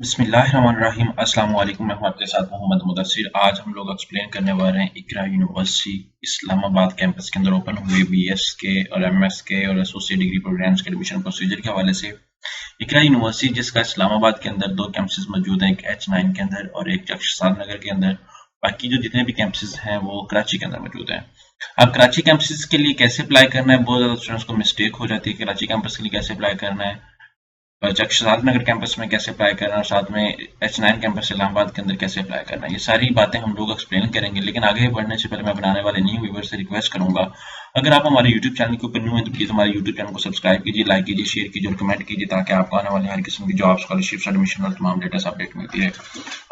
बिस्मिल्लाहिर्रहमानिर्रहीम। अस्सलाम वालेकुम। मैं हूं आपके साथ मोहम्मद मुदस्सिर। आज हम लोग एक्सप्लेन करने वाले हैं इकरा यूनिवर्सिटी इस्लामाबाद कैंपस के अंदर ओपन हुए बीएस के और एमएस के और एसोसिएट डिग्री प्रोग्राम्स के एडमिशन प्रोसीजर के हवाले से। इकरा यूनिवर्सिटी जिसका इस्लामाबाद के अंदर 2 कैंपसेस मौजूद हैं, एक H9 के अंदर और एक चकशाद नगर के अंदर। बाकी जो जितने भी कैंपसेस हैं वो कराची के अंदर मौजूद हैं। अब कराची कैंपसेस के लिए कैसे अप्लाई करना है, बहुत ज़्यादा स्टूडेंट्स को मिस्टेक हो जाती है। कराची कैंपस के लिए कैसे अप्लाई करना है, चकशाद नगर कैंपस में कैसे अप्लाई करना है और साथ में H9 कैंपस इस्लामाबाद के अंदर कैसे अप्लाई करना है, ये सारी बातें हम लोग एक्सप्लेन करेंगे। लेकिन आगे बढ़ने से पहले मैं बनाने वाले न्यू व्यूअर से रिक्वेस्ट करूंगा, अगर आप हमारे यूट्यूब चैनल के ऊपर न्यू हैं तो प्लीज़ हमारे यूट्यूब चैनल को सब्सक्राइब कीजिए, लाइक कीजिए, शेयर कीजिए और कमेंट कीजिए ताकि आपको आने वाली हर किस्म की जॉब, स्कॉलरशिप, एडमिशन और तमाम लेटेस्ट अपडेट मिलती है।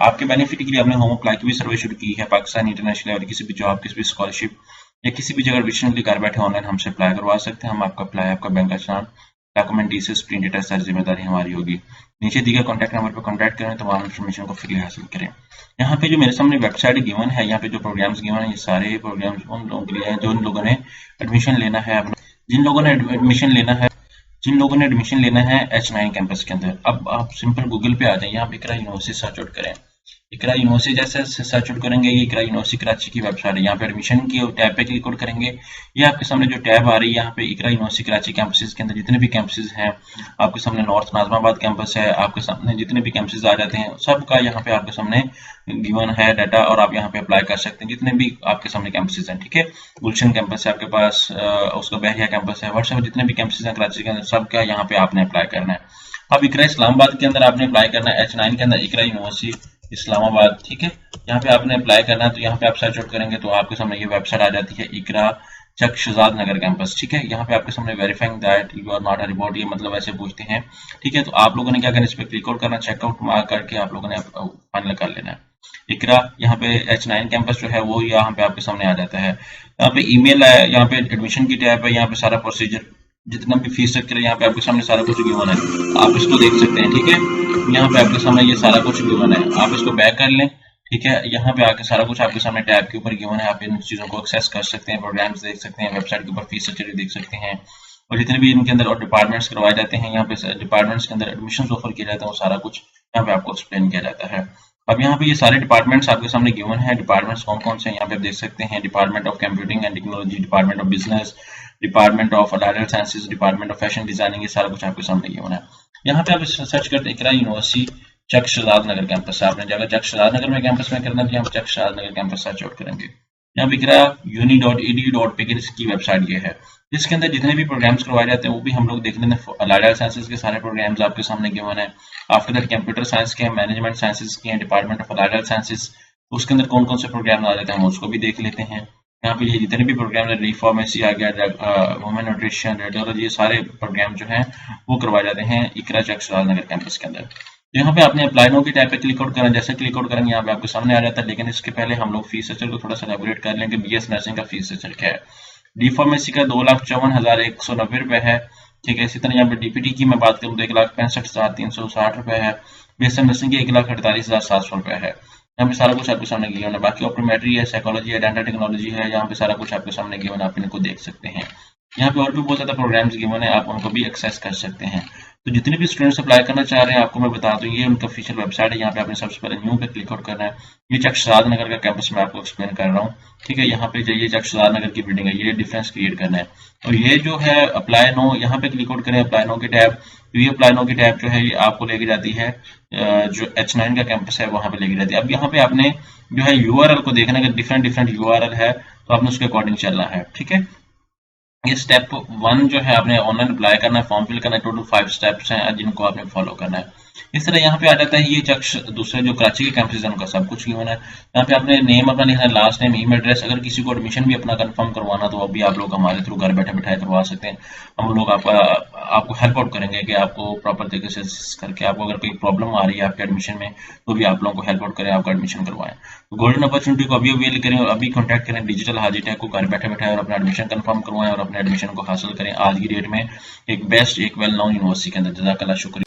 आपके बेनिफिट के लिए हमने होम अप्लाई की भी सर्वे शुरू की है। पाकिस्तान इंटरनेशनल और किसी भी जॉब, किसी भी स्कॉलरशिप या किसी भी जगह एडमिशन के लिए घर बैठे ऑनलाइन हमसे अप्लाई करवा सकते हैं। हम आपका अप्लाई, आपका बैंक का चलान, डॉक्यूमेंट डिटेल्स, प्रिंट डेटा, सारी जिम्मेदारी हमारी होगी। नीचे दिए गए कॉन्टैक्ट नंबर पर कॉन्टैक्ट करें, तमाम इन्फॉर्मेशन को फ्री हासिल करें। यहाँ पे जो मेरे सामने वेबसाइट गिवन है, यहाँ पे जो प्रोग्राम्स गिवन है, ये सारे प्रोग्राम्स उन लोगों के लिए हैं जो उन लोगों ने एडमिशन लेना है अपना, जिन लोगों ने एडमिशन लेना है H9 कैंपस के अंदर। अब आप सिंपल गूगल पे आ जाए, यहाँ पे इकरा यूनिवर्सिटी सर्च आउट करें। इकरा यूनिवर्सिटी जैसे सर्च आउट करेंगे, ये इकरा यूनिवर्सिटी कराची की वेबसाइट है। यहाँ पे एडमिशन की टैब पे क्लिक आउट करेंगे, ये आपके सामने जो टैब आ रही है, यहाँ पे इकरा यूनिवर्सिटी कराची कैंपसेस के अंदर जितने भी कैंपसेस हैं, आपके सामने नॉर्थ नाजमाबाद कैंपस है, आपके सामने जितने भी कैंपसेस आ जाते हैं सबका यहाँ पे आपके सामने गिवन है डाटा और आप यहाँ पे अप्लाई कर सकते हैं जितने भी आपके सामने कैंपसेस हैं। ठीक है, गुलशन कैंपस है आपके पास, उसका बहरिया कैंपस है, व्हाट्सएप जितने भी कैंपसेस हैं कराची के अंदर सबका यहाँ पे आपने अप्लाई करना है। अब इकरा इस्लामाबाद के अंदर आपने अप्लाई करना है, H9 के अंदर इकरा यूनिवर्सिटी इस्लामाबाद। ठीक है, यहाँ पे आपने अप्लाई करना है तो यहाँ पे आप सर्च आउट करेंगे तो आपके सामने ये वेबसाइट आ जाती है, इकरा चकशाद नगर कैंपस। ठीक है, यहाँ पे आपके सामने verifying that you are not a report, ये मतलब ऐसे पूछते हैं। ठीक है, तो आप लोगों ने क्या करना है, इस पर क्लिक आउट करना, चेकआउट मार्क करके आप लोगों ने फाइनल कर लेना है। इकरा यहाँ पे H9 कैंपस जो है वो यहाँ पे आपके सामने आ जाता है। यहाँ पे ईमेल है, यहाँ पे एडमिशन की टैब है, यहाँ पे सारा प्रोसीजर, जितना भी फीस स्ट्रक्चर है यहाँ पे आपके सामने सारा कुछ गिवन है, आप इसको देख सकते हैं। ठीक है, यहाँ पे आपके सामने ये सारा कुछ गिवन है, आप इसको बैक कर लें। ठीक है, यहाँ पे आके सारा कुछ आपके सामने टैब के ऊपर गिवन है, आप इन चीज़ों को एक्सेस कर सकते हैं, प्रोग्राम्स देख सकते हैं, वेबसाइट के ऊपर फीस स्ट्रक्चर देख सकते हैं और जितने भी इनके अंदर और डिपार्टमेंट्स करवाए जाते हैं, यहाँ पे डिपार्टमेंट्स के अंदर एडमिशन ऑफर किया जाता है, वो सारा कुछ यहाँ पे आपको एक्सप्लेन किया जाता है। अब यहाँ पे ये सारे डिपार्टमेंट्स आपके सामने गिवन है, डिपार्टमेंट्स कौन कौन से हैं यहाँ पे आप देख सकते हैं। Department of computing and technology, department of business, department of allied sciences, department of fashion designing, ये सारा कुछ आपके सामने गिवन है। यहाँ पे आप सर्च करते हैं इकरा यूनिवर्सिटी चकशाद नगर कैंपस, आपने जगह चकशाद नगर में कैंपस में करना है तो यहाँ पे चकशाद नगर कैंपस सर्च आउट करेंगे। यहाँ पे इकरा uni.edu.pk की वेबसाइट ये है, जिसके अंदर जितने भी प्रोग्राम्स करवाए जाते हैं वो भी हम लोग देख लेते हैं। अलाइड साइंसेज के सारे प्रोग्राम्स आपके सामने गिवन है। आफ्टर दैट कंप्यूटर साइंस के, मैनेजमेंट साइंसेज के, डिपार्टमेंट ऑफ अलाइड साइंसेज, उसके अंदर कौन कौन से प्रोग्राम आ जाते हैं हम उसको भी देख लेते हैं। यहाँ पे ये जितने भी प्रोग्राम है, रीफार्मेसी आ गया, वुमेन न्यूट्रिशन, रेडियोलॉजी, ये सारे प्रोग्राम जो हैं वो करवाए जाते हैं इकरा चकशाद नगर कैंपस के अंदर। यहाँ पे आपने अप्लाई नो की टैब पे क्लिक आउट करना, जैसे क्लिक आउट करेंगे यहाँ पे आपके सामने आ जाता है। लेकिन इसके पहले हम लोग फीस स्ट्रक्चर को थोड़ा सा एलेबोरेट कर लेंगे। बीएस नर्सिंग का फीस स्ट्रक्चर क्या है। डी फार्मेसी का 2,54,190 रुपए है। ठीक है, इसी तरह यहाँ पे डीपीटी की मैं बात करूँ तो 1,65,360 रुपए है। बीएसएम नर्सिंग की 1,48,700 रुपए है। यहाँ पे सारा कुछ आपके सामने गिवन है। बाकी ऑप्टोमेट्री है, साइकोलॉजी है, डेंटल टेक्नोलॉजी है, यहाँ पे सारा कुछ आपके सामने गिवन है, आप इनको देख सकते हैं। यहाँ पे और भी बहुत ज्यादा प्रोग्राम्स गिवन है, आप उनको भी एक्सेस कर सकते हैं। तो जितने भी स्टूडेंट्स अप्लाई करना चाह रहे हैं आपको मैं बता दूं, ये उनका ऑफिशियल वेबसाइट है। यहाँ पे आपने सबसे पहले न्यू पे क्लिक आउट करना है। ये चकशाद नगर का कैंपस मैं आपको एक्सप्लेन कर रहा हूँ। ठीक है, यहाँ पे जाइए, चकशाद नगर की बिल्डिंग है, ये डिफरेंस क्रिएट करना है। और ये जो है अप्लाई नो, यहाँ पे क्लिक आउट करें अप्लाई नो की टैब। तो ये अप्लाई नो की टैब जो है ये आपको लेके जाती है जो H9 का कैंपस है वहां पे लेके जाती है। अब यहाँ पे आपने जो है यूआरएल को देखना है, डिफरेंट यूआरएल है तो आपने उसके अकॉर्डिंग चलना है। ठीक है, ये स्टेप 1 जो है आपने ऑनलाइन अप्लाई करना है, फॉर्म फिल करना है। टोटल 5 स्टेप्स हैं जिनको आपने फॉलो करना है। इस तरह यहाँ पे आ जाता है ये दूसरे जो कराची के कैंपस है उनका सब कुछ गिवन है। यहाँ पे आपने नेम अपना लिखना है, लास्ट नेम, ईमेल एड्रेस। अगर किसी को एडमिशन भी अपना कंफर्म करवाना तो अभी आप लोग हमारे थ्रू घर बैठे बैठाए करवा सकते हैं। हम लोग आपको हेल्प आउट करेंगे कि आपको प्रॉपर तरीके से करके, आपको अगर कोई प्रॉब्लम आ रही है आपके एडमिशन में तो भी आप लोगों को हेल्प आउट करें, आपका एडमिशन करवाएं। तो गोल्डन अपॉर्चुनिटी को अभी अवेल करें और अभी कॉन्टैक्ट करें डिजिटल हाजी टेक को, घर बैठे बैठाए और अपना एडमिशन कंफर्म करवाएं और अपने एडमिशन को हासिल करें आज की डेट में एक बेस्ट, एक वेल नोन यूनिवर्सिटी के अंदर। जज़ाकल्लाह, शुक्रिया।